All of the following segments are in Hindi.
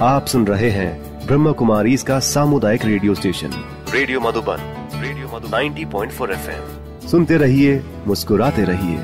आप सुन रहे हैं ब्रह्म कुमारी इसका सामुदायिक radio station radio Madhuban 90.4 FM। सुनते रहिए, मुस्कुराते रहिए।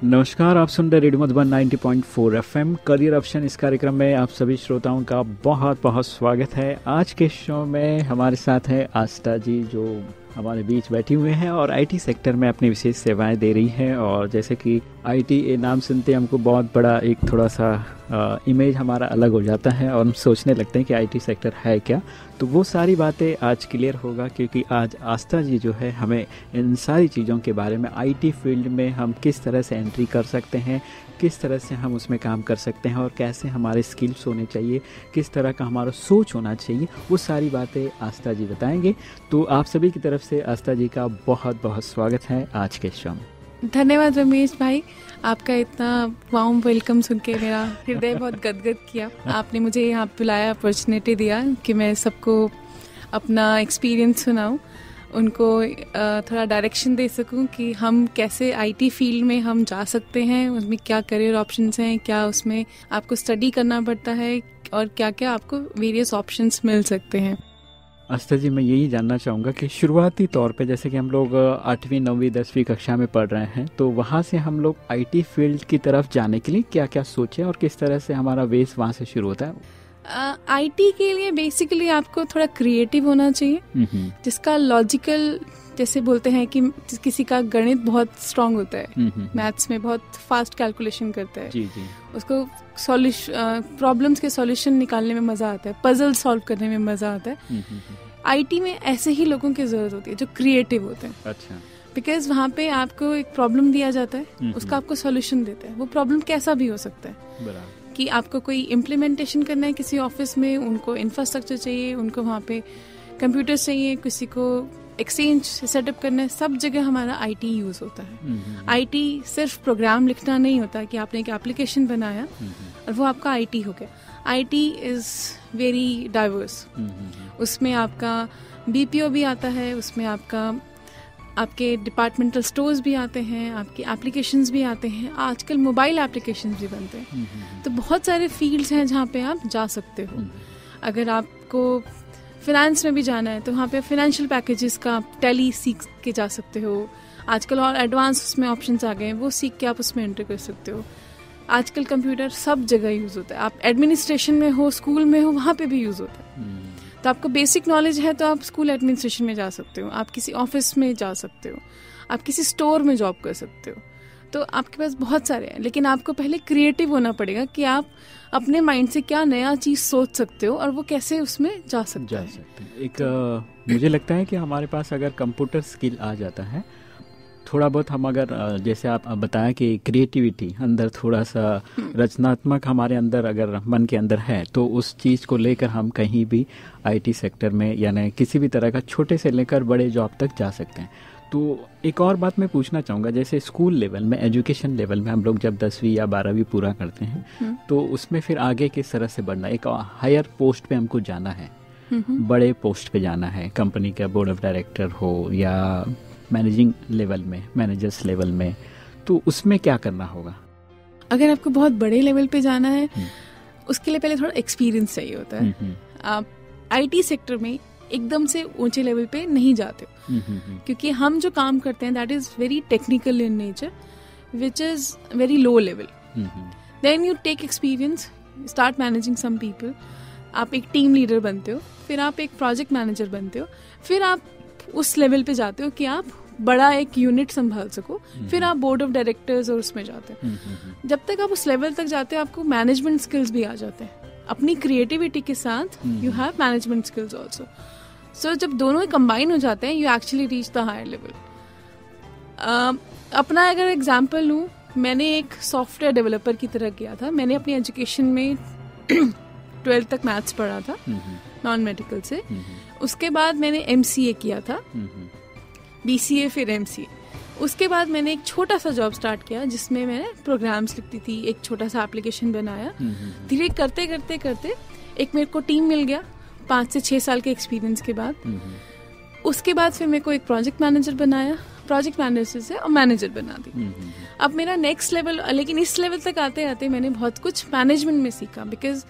नमस्कार, आप सुन रहे radio Madhuban 90.4 FM career option. इस कार्यक्रम में आप सभी श्रोताओं का बहुत बहुत स्वागत है। आज के शो में हमारे साथ है आस्था जी, जो हमारे बीच बैठी हुए हैं और आईटी सेक्टर में अपनी विशेष सेवाएं दे रही हैं। और जैसे कि आईटी नाम सुनते हमको बहुत बड़ा एक थोड़ा सा इमेज हमारा अलग हो जाता है और हम सोचने लगते हैं कि आईटी सेक्टर है क्या। तो वो सारी बातें आज क्लियर होगा, क्योंकि आज आस्था जी जो है हमें इन सारी चीज़ों के बारे में, आईटी फील्ड में हम किस तरह से एंट्री कर सकते हैं, किस तरह से हम उसमें काम कर सकते हैं और कैसे हमारे स्किल्स होने चाहिए, किस तरह का हमारा सोच होना चाहिए, वो सारी बातें आस्था जी बताएंगे। तो आप सभी की तरफ से आस्था जी का बहुत बहुत स्वागत है आज के शो में। धन्यवाद रमेश भाई, आपका इतना वार्म वेलकम सुन के मेरा हृदय बहुत गदगद किया। आपने मुझे यहाँ बुलाया, अपॉर्चुनिटी दिया कि मैं सबको अपना एक्सपीरियंस सुनाऊँ, उनको थोड़ा डायरेक्शन दे सकूं कि हम कैसे आईटी फील्ड में हम जा सकते हैं, उसमें क्या करियर ऑप्शंस हैं, क्या उसमें आपको स्टडी करना पड़ता है और क्या क्या आपको वेरियस ऑप्शंस मिल सकते हैं। आस्था जी, मैं यही जानना चाहूँगा कि शुरुआती तौर पे जैसे कि हम लोग 8वीं 9वीं 10वीं कक्षा में पढ़ रहे हैं, तो वहाँ से हम लोग आईटी फील्ड की तरफ जाने के लिए क्या क्या सोचें और किस तरह से हमारा वेस वहाँ से शुरू होता है? आईटी के लिए बेसिकली आपको थोड़ा क्रिएटिव होना चाहिए, जिसका लॉजिकल, जैसे बोलते हैं कि किसी का गणित बहुत स्ट्रांग होता है, मैथ्स में बहुत फास्ट कैलकुलेशन करता है, जी। उसको प्रॉब्लम्स के सॉल्यूशन निकालने में मजा आता है, पजल सॉल्व करने में मजा आता है। आईटी में ऐसे ही लोगों की जरूरत होती है जो क्रिएटिव होते हैं। अच्छा। बिकॉज वहाँ पे आपको एक प्रॉब्लम दिया जाता है, उसका आपको सॉल्यूशन देता है। वो प्रॉब्लम कैसा भी हो सकता है, कि आपको कोई इम्प्लीमेंटेशन करना है किसी ऑफिस में, उनको इंफ्रास्ट्रक्चर चाहिए, उनको वहाँ पे कंप्यूटर्स चाहिए, किसी को एक्सचेंज सेटअप करना है, सब जगह हमारा आईटी यूज होता है। आईटी सिर्फ प्रोग्राम लिखना नहीं होता कि आपने एक एप्लीकेशन बनाया और वो आपका आईटी हो गया। IT is very diverse. उसमें आपका बीपीओ भी आता है, उसमें आपके डिपार्टमेंटल स्टोर्स भी आते हैं, आपके एप्लीकेशंस भी आते हैं, आजकल मोबाइल एप्लीकेशंस भी बनते हैं। तो बहुत सारे फील्ड्स हैं जहाँ पे आप जा सकते हो। अगर आपको फिनेंस में भी जाना है तो वहाँ पे फाइनेंशियल पैकेजेस का टैली सीख के जा सकते हो। आजकल और एडवांस उसमें ऑप्शंस आ गए हैं, वो सीख के आप उसमें एंटर कर सकते हो। आजकल कंप्यूटर सब जगह यूज होता है, आप एडमिनिस्ट्रेशन में हो, स्कूल में हो, वहाँ पे भी यूज होता है। तो आपको बेसिक नॉलेज है तो आप स्कूल एडमिनिस्ट्रेशन में जा सकते हो, आप किसी ऑफिस में जा सकते हो, आप किसी स्टोर में जॉब कर सकते हो। तो आपके पास बहुत सारे हैं, लेकिन आपको पहले क्रिएटिव होना पड़ेगा कि आप अपने माइंड से क्या नया चीज सोच सकते हो और वो कैसे उसमें जा सकते हैं। एक मुझे लगता है कि हमारे पास अगर कंप्यूटर स्किल आ जाता है, थोड़ा बहुत हम अगर जैसे आप बताया कि क्रिएटिविटी अंदर, थोड़ा सा रचनात्मक हमारे अंदर अगर मन के अंदर है, तो उस चीज़ को लेकर हम कहीं भी आईटी सेक्टर में यानी किसी भी तरह का छोटे से लेकर बड़े जॉब तक जा सकते हैं। तो एक और बात मैं पूछना चाहूँगा, जैसे स्कूल लेवल में, एजुकेशन लेवल में हम लोग जब 10वीं या 12वीं पूरा करते हैं तो उसमें फिर आगे किस तरह से बढ़ना, एक हायर पोस्ट पे हमको जाना है, बड़े पोस्ट पे जाना है, कंपनी का बोर्ड ऑफ डायरेक्टर हो या मैनेजिंग लेवल में, मैनेजर्स लेवल में, तो उसमें क्या करना होगा? अगर आपको बहुत बड़े लेवल पे जाना है उसके लिए पहले थोड़ा एक्सपीरियंस चाहिए होता है। आप आईटी सेक्टर में एकदम से ऊंचे लेवल पे नहीं जाते हो, क्योंकि हम जो काम करते हैं that is very technical in nature, which is very low level. Then you take experience, start managing some people, आप एक टीम लीडर बनते हो, फिर आप एक प्रोजेक्ट मैनेजर बनते हो, फिर आप उस लेवल पे जाते हो कि आप बड़ा एक यूनिट संभाल सको, फिर आप बोर्ड ऑफ डायरेक्टर्स और उसमें जाते हो। जब तक आप उस लेवल तक जाते हो आपको मैनेजमेंट स्किल्स भी आ जाते हैं, अपनी क्रिएटिविटी के साथ you have management skills also. So जब दोनों कंबाइन हो जाते हैं you actually reach the higher level. अपना अगर एग्जाम्पल लूँ, मैंने एक सॉफ्टवेयर डेवलपर की तरह किया था। मैंने अपनी एजुकेशन में 12th तक मैथ्स पढ़ा था नॉन मेडिकल से, उसके बाद मैंने MCA किया था, BCA फिर MCA। उसके बाद मैंने एक छोटा सा जॉब स्टार्ट किया जिसमें मैंने प्रोग्राम्स लिखती थी, एक छोटा सा एप्लीकेशन बनाया। धीरे करते करते करते एक मेरे को टीम मिल गया 5 से 6 साल के एक्सपीरियंस के बाद। उसके बाद फिर मेरे को एक प्रोजेक्ट मैनेजर बनाया प्रोजेक्ट मैनेजर से और मैनेजर बना दी। अब मेरा नेक्स्ट लेवल, लेकिन इस लेवल तक आते आते मैंने बहुत कुछ मैनेजमेंट में सीखा, बिकॉज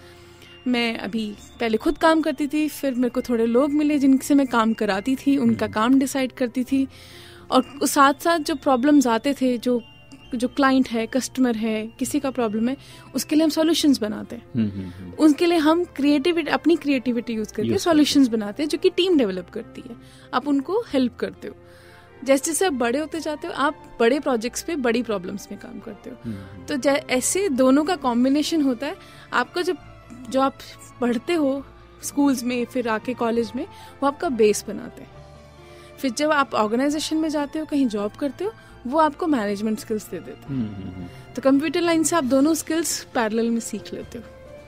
मैं अभी पहले खुद काम करती थी, फिर मेरे को थोड़े लोग मिले जिनसे मैं काम कराती थी, उनका काम डिसाइड करती थी, और साथ साथ जो प्रॉब्लम्स आते थे, जो क्लाइंट है, कस्टमर है, किसी का प्रॉब्लम है, उसके लिए हम सॉल्यूशंस बनाते हैं। उनके लिए हम अपनी क्रिएटिविटी यूज करके सॉल्यूशंस बनाते हैं, जो कि टीम डेवलप करती है। आप उनको हेल्प करते हो। जैसे जैसे आप बड़े होते जाते हो, आप बड़े प्रोजेक्ट्स पे बड़ी प्रॉब्लम्स में काम करते हो। तो ऐसे दोनों का कॉम्बिनेशन होता है। आपका जो आप पढ़ते हो स्कूल्स में, फिर आके कॉलेज में, वो आपका बेस बनाते हैं। फिर जब आप ऑर्गेनाइजेशन में जाते हो, कहीं जॉब करते हो, वो आपको मैनेजमेंट स्किल्स दे देते हैं। तो कंप्यूटर लाइन से आप दोनों स्किल्स पैरेलल में सीख लेते हो।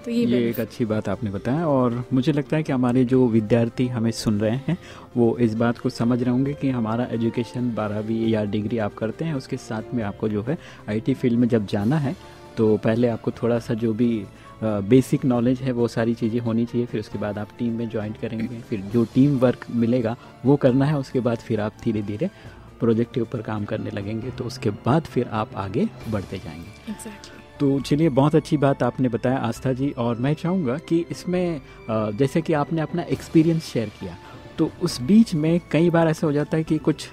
तो ये एक अच्छी बात आपने बताया, और मुझे लगता है कि हमारे जो विद्यार्थी हमें सुन रहे हैं वो इस बात को समझ रहे होंगे कि हमारा एजुकेशन 12वीं या डिग्री आप करते हैं, उसके साथ में आपको जो है IT फील्ड में जब जाना है तो पहले आपको थोड़ा सा जो भी बेसिक नॉलेज है वो सारी चीज़ें होनी चाहिए। फिर उसके बाद आप टीम में ज्वाइन करेंगे, फिर जो टीम वर्क मिलेगा वो करना है। उसके बाद फिर आप धीरे धीरे प्रोजेक्ट के ऊपर काम करने लगेंगे, तो उसके बाद फिर आप आगे बढ़ते जाएंगे। Exactly. तो चलिए, बहुत अच्छी बात आपने बताया आस्था जी। और मैं चाहूँगा कि इसमें जैसे कि आपने अपना एक्सपीरियंस शेयर किया, तो उस बीच में कई बार ऐसा हो जाता है कि कुछ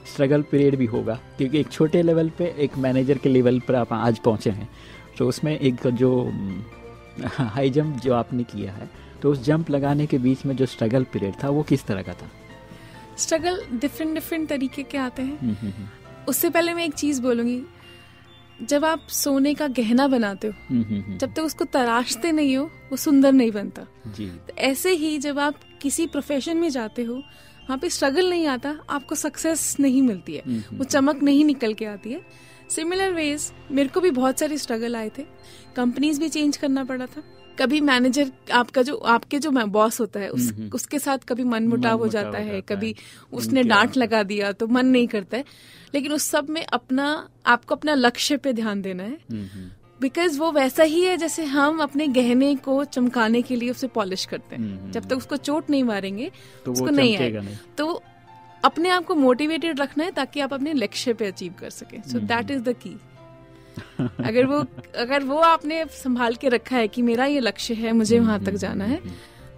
स्ट्रगल पीरियड भी होगा, क्योंकि एक छोटे लेवल पे एक मैनेजर के लेवल पर आप आज पहुँचे हैं। तो उसमें एक जो हाई जंप जो आपने किया है, तो उस जंप लगाने के बीच में जो स्ट्रगल पीरियड था वो किस तरह का था? स्ट्रगल डिफरेंट तरीके के आते हैं। उससे पहले मैं एक चीज बोलूंगी, जब आप सोने का गहना बनाते हो, जब तक उसको तराशते नहीं हो, वो सुंदर नहीं बनता जी। तो ऐसे ही जब आप किसी प्रोफेशन में जाते हो, वहाँ पे स्ट्रगल नहीं आता, आपको सक्सेस नहीं मिलती है, वो चमक नहीं निकल के आती है। सिमिलर वेज मेरे को भी बहुत सारे स्ट्रगल आए थे, कंपनीज भी चेंज करना पड़ा था। कभी मैनेजर आपके जो बॉस होता है उसके साथ कभी मनमुटाव हो जाता है, कभी उसने डांट लगा दिया तो मन नहीं करता है। लेकिन उस सब में आपको अपना लक्ष्य पे ध्यान देना है, बिकॉज वो वैसा ही है जैसे हम अपने गहने को चमकाने के लिए उसे पॉलिश करते हैं। जब तक उसको चोट नहीं मारेंगे तो उसको नहीं आएगा। तो अपने आप को मोटिवेटेड रखना है ताकि आप अपने लक्ष्य पे अचीव कर सकें। So that is the key. अगर वो आपने संभाल के रखा है कि मेरा ये लक्ष्य है, मुझे वहां तक जाना है,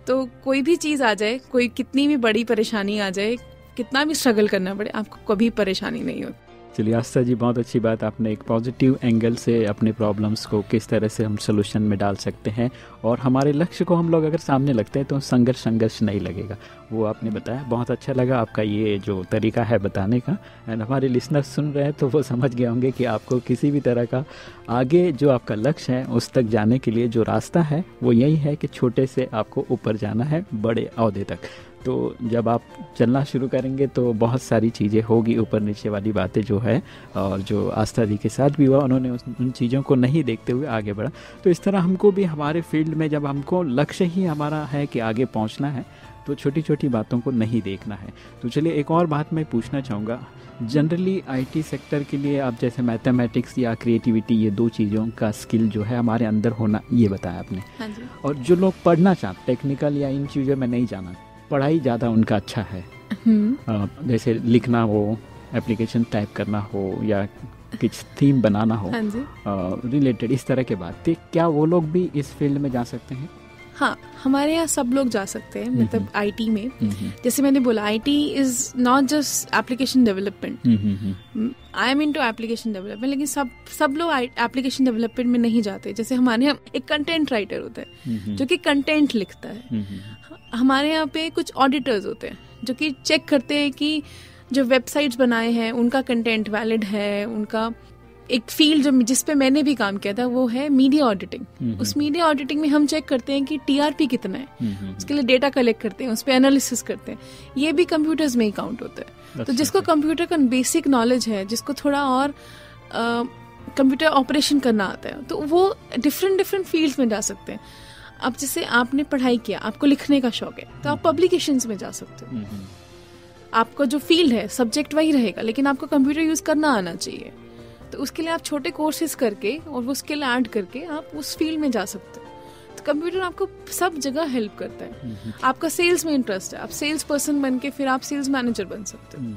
तो कोई भी चीज आ जाए, कोई कितनी भी बड़ी परेशानी आ जाए, कितना भी स्ट्रगल करना पड़े, आपको कभी परेशानी नहीं होती। चलिए आस्था जी, बहुत अच्छी बात, आपने एक पॉजिटिव एंगल से अपने प्रॉब्लम्स को किस तरह से हम सोल्यूशन में डाल सकते हैं, और हमारे लक्ष्य को हम लोग अगर सामने लगते हैं तो संघर्ष नहीं लगेगा, वो आपने बताया। बहुत अच्छा लगा आपका ये जो तरीका है बताने का। एंड हमारे लिसनर्स सुन रहे हैं तो वो समझ गए होंगे कि आपको किसी भी तरह का आगे जो आपका लक्ष्य है उस तक जाने के लिए जो रास्ता है वो यही है कि छोटे से आपको ऊपर जाना है बड़े ओहदे तक। तो जब आप चलना शुरू करेंगे तो बहुत सारी चीज़ें होगी, ऊपर नीचे वाली बातें जो है, और जो आस्था जी के साथ भी हुआ, उन्होंने उन चीज़ों को नहीं देखते हुए आगे बढ़ा। तो इस तरह हमको भी हमारे फील्ड में जब हमको लक्ष्य ही हमारा है कि आगे पहुंचना है, तो छोटी छोटी बातों को नहीं देखना है। तो चलिए एक और बात मैं पूछना चाहूँगा, जनरली IT सेक्टर के लिए आप जैसे मैथमेटिक्स या क्रिएटिविटी, ये दो चीज़ों का स्किल जो है हमारे अंदर होना, ये बताया आपने। हाँ जी। और जो लोग पढ़ना चाहते, टेक्निकल या इन चीज़ों में नहीं जाना, पढ़ाई ज़्यादा उनका अच्छा है, जैसे लिखना हो, एप्लीकेशन टाइप करना हो, या कुछ थीम बनाना हो, रिलेटेड इस तरह के बात, क्या वो लोग भी इस फील्ड में जा सकते हैं? हाँ, हमारे यहाँ सब लोग जा सकते हैं, मतलब IT में। जैसे मैंने बोला, IT is not just application development. I am into application development, लेकिन सब लोग एप्लीकेशन डेवलपमेंट में नहीं जाते। जैसे हमारे यहाँ एक कंटेंट राइटर होता है जो कि कंटेंट लिखता है। हमारे यहाँ पे कुछ ऑडिटर्स होते हैं जो कि चेक करते हैं कि जो वेबसाइट्स बनाए हैं उनका कंटेंट वैलिड है। उनका एक फील्ड जो जिस पे मैंने भी काम किया था वो है मीडिया ऑडिटिंग। उस मीडिया ऑडिटिंग में हम चेक करते हैं कि TRP कितना है, उसके लिए डेटा कलेक्ट करते हैं, उस पर एनालिसिस करते हैं। ये भी कंप्यूटर्स में ही काउंट होता है। तो जिसको कंप्यूटर का बेसिक नॉलेज है, जिसको थोड़ा और कंप्यूटर ऑपरेशन करना आता है, तो वो डिफरेंट फील्ड्स में जा सकते हैं। अब जैसे आपने पढ़ाई किया, आपको लिखने का शौक है, तो आप पब्लिकेशंस में जा सकते हो। आपको जो फील्ड है, सब्जेक्ट वही रहेगा, लेकिन आपको कंप्यूटर यूज करना आना चाहिए। तो उसके लिए आप छोटे कोर्सेज करके और वो स्किल ऐड करके आप उस फील्ड में जा सकते हो। तो कंप्यूटर आपको सब जगह हेल्प करता है। आपका सेल्स में इंटरेस्ट है, आप सेल्स पर्सन बन के फिर आप सेल्स मैनेजर बन सकते हो।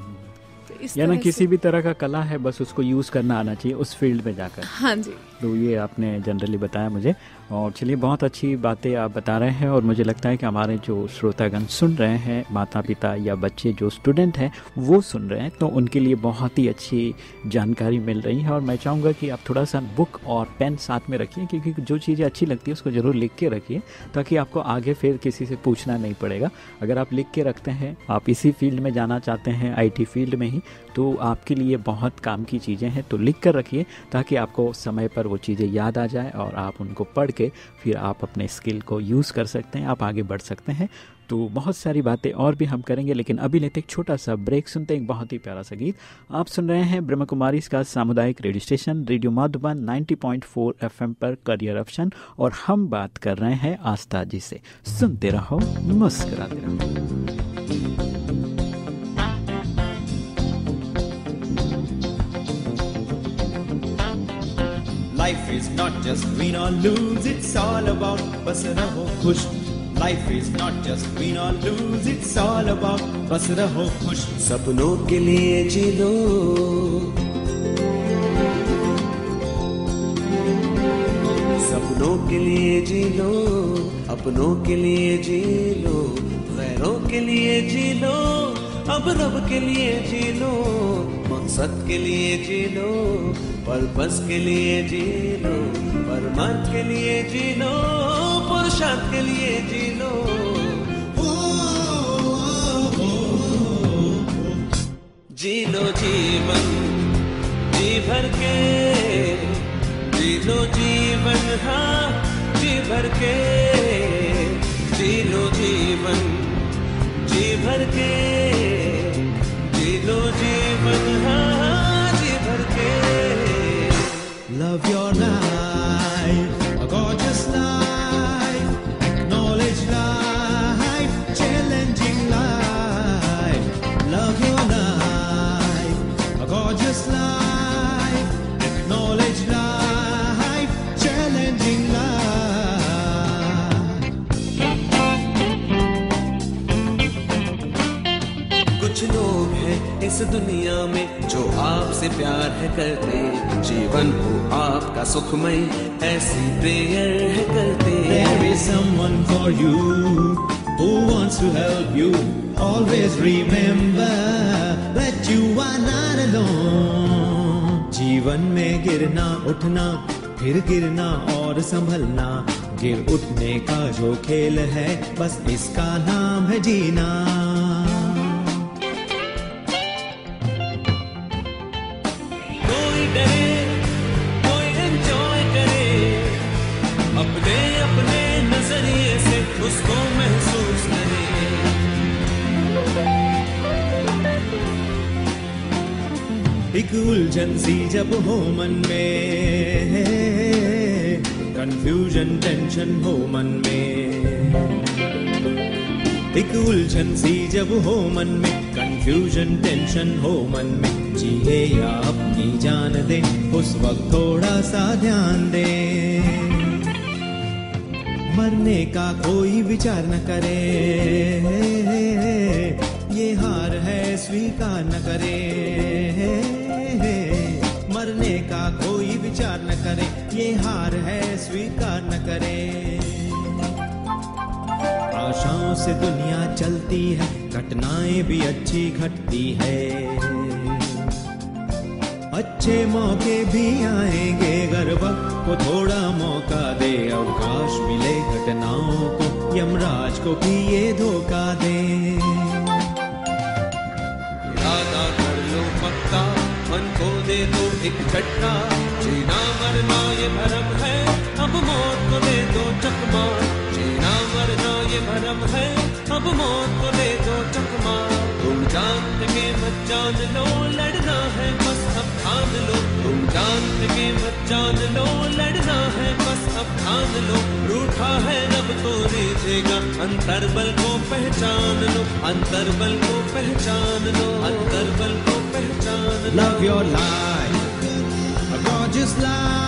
तो यानी किसी भी तरह का कला है, बस उसको यूज़ करना आना चाहिए उस फील्ड में जाकर। हाँ जी, तो ये आपने जनरली बताया मुझे, और चलिए बहुत अच्छी बातें आप बता रहे हैं। और मुझे लगता है कि हमारे जो श्रोतागण सुन रहे हैं, माता पिता या बच्चे जो स्टूडेंट हैं वो सुन रहे हैं, तो उनके लिए बहुत ही अच्छी जानकारी मिल रही है। और मैं चाहूँगा कि आप थोड़ा सा बुक और पेन साथ में रखिए, क्योंकि जो चीज़ें अच्छी लगती है उसको ज़रूर लिख के रखिए, ताकि आपको आगे फिर किसी से पूछना नहीं पड़ेगा। अगर आप लिख के रखते हैं, आप इसी फील्ड में जाना चाहते हैं, IT फील्ड में ही, तो आपके लिए बहुत काम की चीज़ें हैं। तो लिख कर रखिए ताकि आपको समय पर वो चीज़ें याद आ जाए और आप उनको पढ़ के फिर आप अपने स्किल को यूज़ कर सकते हैं, आप आगे बढ़ सकते हैं। तो बहुत सारी बातें और भी हम करेंगे, लेकिन अभी लेते एक छोटा सा ब्रेक, सुनते हैं एक बहुत ही प्यारा सा गीत। आप सुन रहे हैं ब्रह्म कुमारी का सामुदायिक radio station radio Madhuban 90.4 FM पर करियर ऑप्शन, और हम बात कर रहे हैं आस्था जी से। सुनते रहो, मुस्कुराते रहो। Life is not just win or lose, it's all about बस रहो खुश। Life is not just win or lose, it's all about बस रहो खुश। सपनों के लिए जी लो, सपनों के लिए जी लो, अपनों के लिए जी लो, गैरों के लिए जी लो, अब रब के लिए जी लो, मकसद के लिए जी लो, पर्पस के लिए जी लो, परमार्थ के लिए जी लो, पुरुषार्थ के लिए जी लो। जी लो जीवन जी भर के, जी लो जीवन हाँ जी भर के, जी लो जीवन जी भर के, जी लो जीवन हाँ जी भर के। Love your life, a gorgeous life, acknowledge life, challenging life. Love your life, a gorgeous life, acknowledge life, challenging life. कुछ लोग हैं इस दुनिया में जो आपसे प्यार है करते, जीवन हो आपका सुखमय ऐसी प्रेयर है करते। There is someone for you who wants to help you. Always remember that you are not alone. जीवन में गिरना उठना फिर गिरना और संभलना, गिर उठने का जो खेल है बस इसका नाम है जीना। उसको महसूस करे, एक उलझन सी जब हो मन में, कंफ्यूजन टेंशन हो मन में, एक उलझन सी जब हो मन में, कंफ्यूजन टेंशन हो मन में, जिए या अपनी जान दे उस वक्त थोड़ा सा ध्यान दे। मरने का कोई विचार न करे, ये हार है स्वीकार न करे, मरने का कोई विचार न करे, ये हार है स्वीकार न करे। आशाओं से दुनिया चलती है, घटनाएं भी अच्छी घटती है, अच्छे मौके भी आएंगे, अगर वक्त को थोड़ा मौका दे, अवकाश मिले घटनाओं को, यमराज को भी ये धोखा दे। इरादा कर लो पक्का, मन को दे दो एक झटका, जीना मरना ये भरम है, अब मौत को दे दो चकमा, जीना मरना ये भरम है, अब मौत को दे दो चकमा। तुम जान के मत जान लो, लड़ना है बस अब ठान लो, तुम जान के मत जान लो, लड़ना है बस अब ठान लो, रूठा है रब तो रीझेगा, अंतर्बल को पहचान लो, अंतर्बल को पहचान लो, अंतर्बल को पहचान लो। Love your life, a gorgeous life.